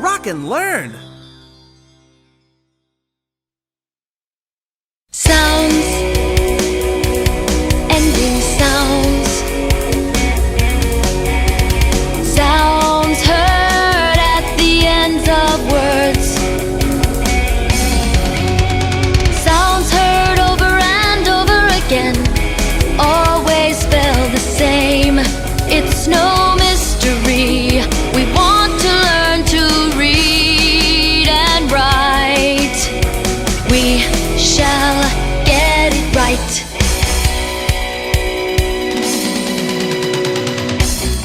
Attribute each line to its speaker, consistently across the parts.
Speaker 1: rock and learn!
Speaker 2: Sounds, ending sounds. Sounds heard at the ends of words. Sounds heard over and over again, always spell the same. It's no mystery. We want to learn to read and write. We shall get it right.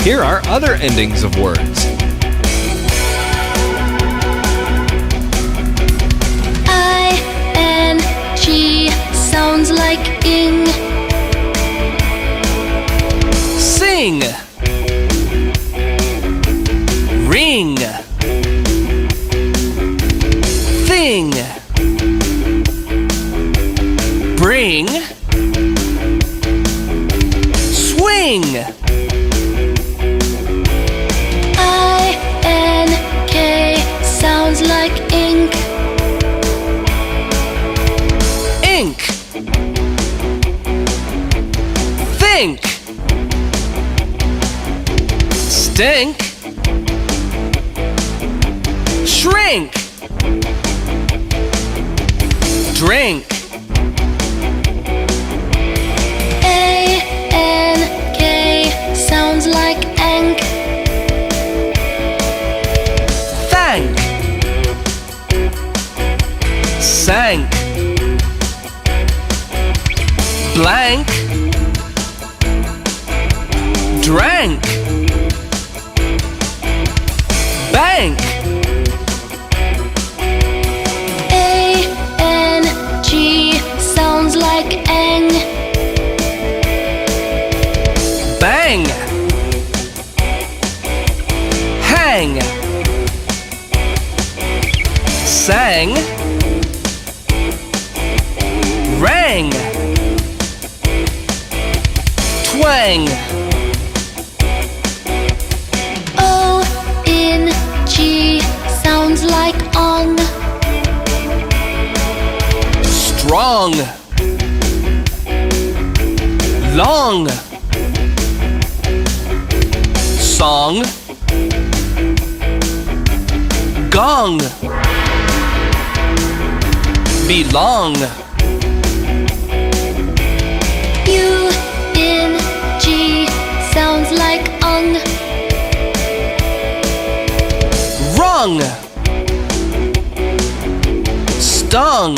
Speaker 3: Here are other endings of words.
Speaker 2: I-N-G sounds like ing.
Speaker 1: Sing, ring, thing, bring, swing,
Speaker 2: I-N-K sounds like ink.
Speaker 1: ink, think, stink, shrink, drink,
Speaker 2: A-N-K sounds like ank.
Speaker 1: thank, sank, blank, drank, bank,
Speaker 2: A-N-G sounds like ang.
Speaker 1: bang, hang, sang, rang, twang,
Speaker 2: O-N-G sounds like ong.
Speaker 1: strong, long, song, gong, belong,
Speaker 2: U-N-G sounds like ung.
Speaker 1: rung, stung,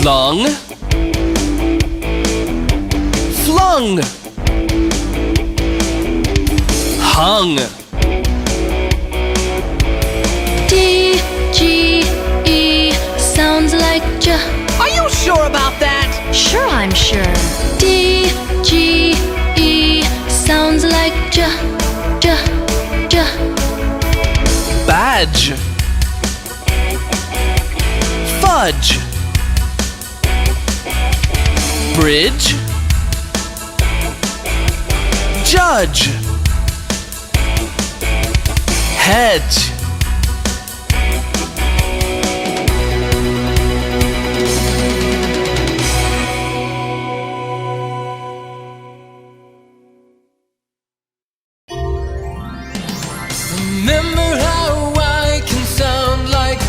Speaker 1: lung, flung, hung,
Speaker 2: D-G-E sounds like j.
Speaker 1: Are you sure about that?
Speaker 2: Sure, I'm sure. D-G-E sounds like j, j, j.
Speaker 1: Badge, fudge, bridge, judge, hedge,
Speaker 4: Remember how I can sound like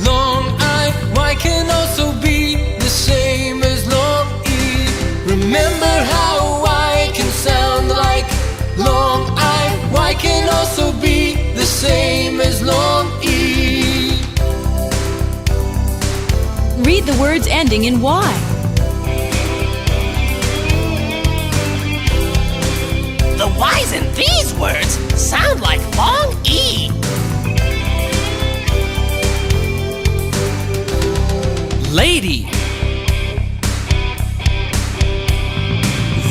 Speaker 4: long I? Y can also be the same as long E. Remember how I can sound like long I? Y can also be the same as long E.
Speaker 5: Read the words ending in Y.
Speaker 6: The Y's in these words sound like long E.
Speaker 1: lady,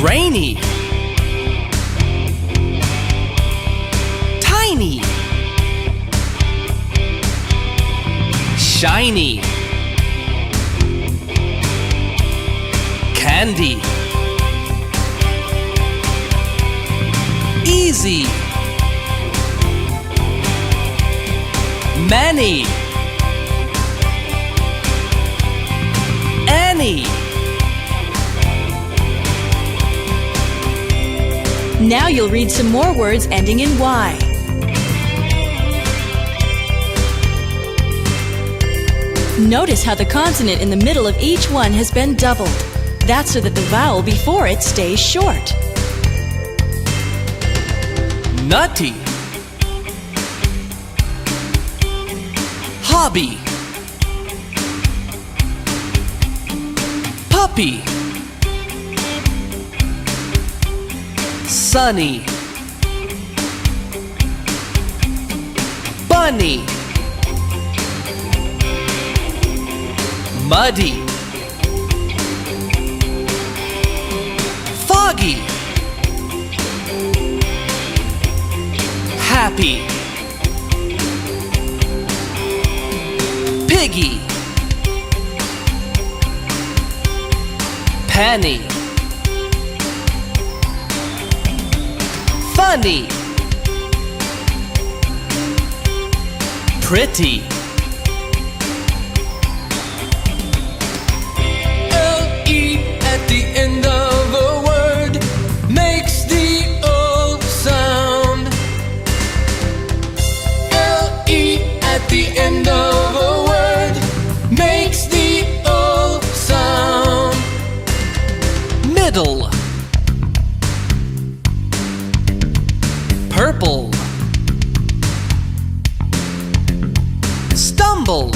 Speaker 1: rainy, tiny, shiny, candy, easy, Many. Any.
Speaker 5: Now you'll read some more words ending in Y. Notice how the consonant in the middle of each one has been doubled. That's so that the vowel before it stays short.
Speaker 1: Nutty. Hobby. Puppy. Sunny. Bunny. Muddy. Foggy. Happy. Piggy. Penny. Funny. Pretty.
Speaker 4: L-E at the end of a word makes the O sound. L-E at the end of a word makes the O sound.
Speaker 1: Middle. Purple. Stumble.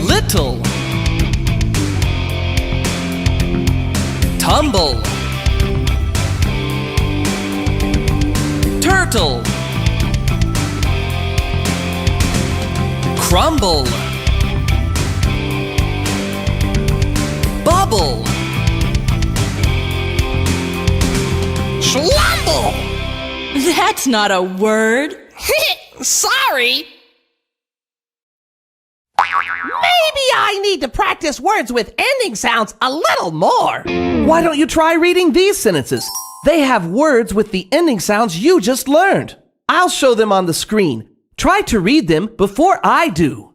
Speaker 1: Little. Tumble. Turtle. Crumble. Bubble.
Speaker 6: Slumble!
Speaker 5: That's not a word.
Speaker 6: Sorry. Maybe I need to practice words with ending sounds a little more.
Speaker 7: Why don't you try reading these sentences? They have words with the ending sounds you just learned. I'll show them on the screen. Try to read them before I do.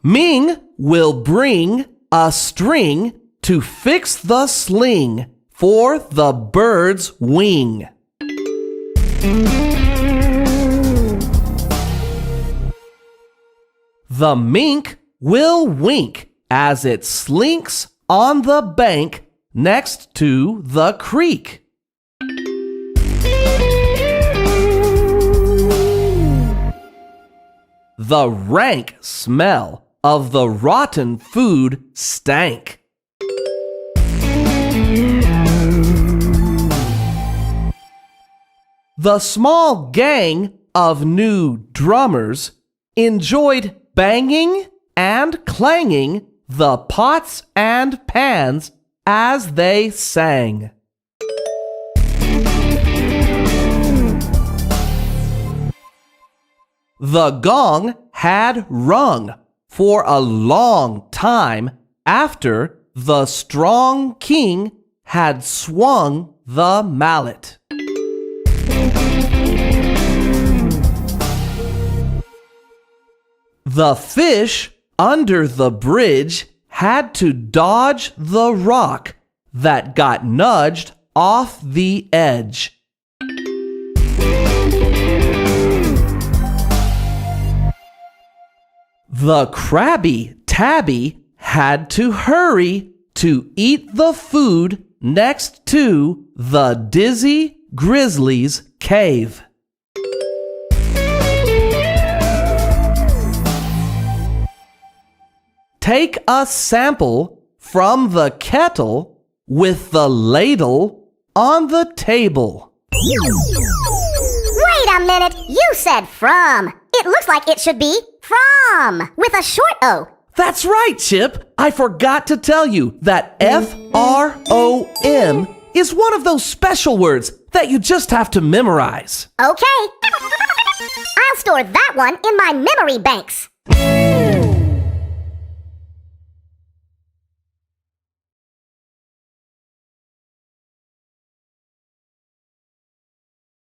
Speaker 7: Ming will bring a string to fix the sling for the bird's wing. The mink will wink as it slinks on the bank next to the creek. The rank smell of the rotten food stank. The small gang of new drummers enjoyed banging and clanging the pots and pans as they sang. The gong had rung for a long time after the strong king had swung the mallet. The fish under the bridge had to dodge the rock that got nudged off the edge. The Krabby Tabby had to hurry to eat the food next to the Dizzy Grizzly's cave. Take a sample from the kettle with the ladle on the table.
Speaker 8: Wait a minute, you said from. It looks like it should be from with a short O.
Speaker 7: That's right, Chip. I forgot to tell you that F-R-O-M is one of those special words that you just have to memorize.
Speaker 8: Okay. I'll store that one in my memory banks.